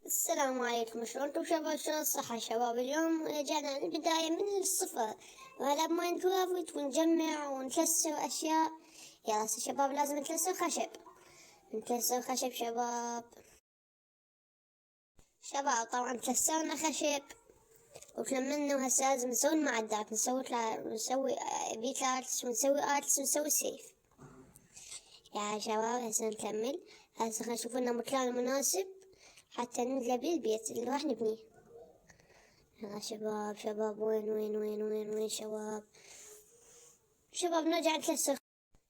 السلام عليكم، شلونكم شباب؟ شلون الصحة شباب؟ اليوم رجعنا البداية من الصفر، ونلعب ماينكرافت ونجمع ونكسر أشياء. يلا شباب لازم نكسر خشب. نكسر خشب شباب طبعا كسرنا خشب وكملنا، وهسه لازم نسوي المعدات، نسوي بيكارس ونسوي آرتس ونسوي سيف. يا شباب هسه نكمل. هسه خلينا نشوف لنا مكان مناسب حتى نبني البيت اللي راح نبنيه. يلا شباب وين شباب نرجع نكسر.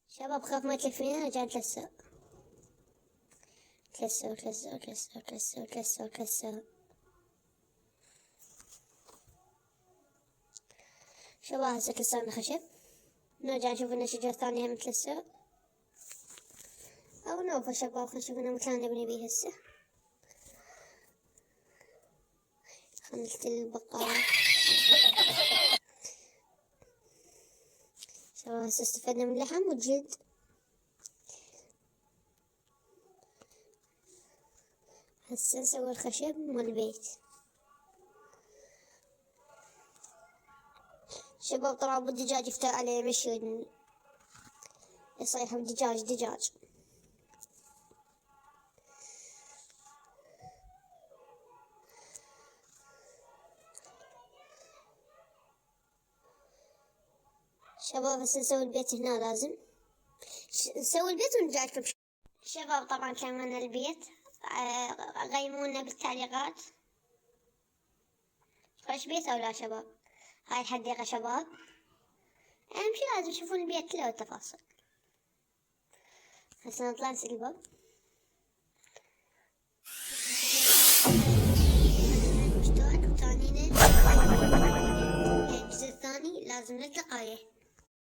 شباب خاف ما يكفينا، نرجع نكسر. كسر. شباب هسه كسرنا خشب، نرجع نشوف لنا شجرة ثانية هم نكسر أو نوفى. شباب خلينا نشوف لنا مكان نبني بيه هسه. خلنا نقتل البقرة. شباب هسه استفدنا من اللحم والجلد. هسه نسوي الخشب مال البيت. شباب طلعوا بالدجاج يفتح عليه مشي يصيح دجاج. شباب هسه نسوي البيت هنا، لازم نسوي البيت ونرجع لكم. شباب طبعا كملنا البيت، غيمونا بالتعليقات خوش بيت او لا شباب. هاي الحديقة شباب، اهم شي لازم تشوفون البيت كله والتفاصيل. هسه نطلع نسد الباب. مشتاق وثانينا الجزء الثاني لازم نطلق عليه.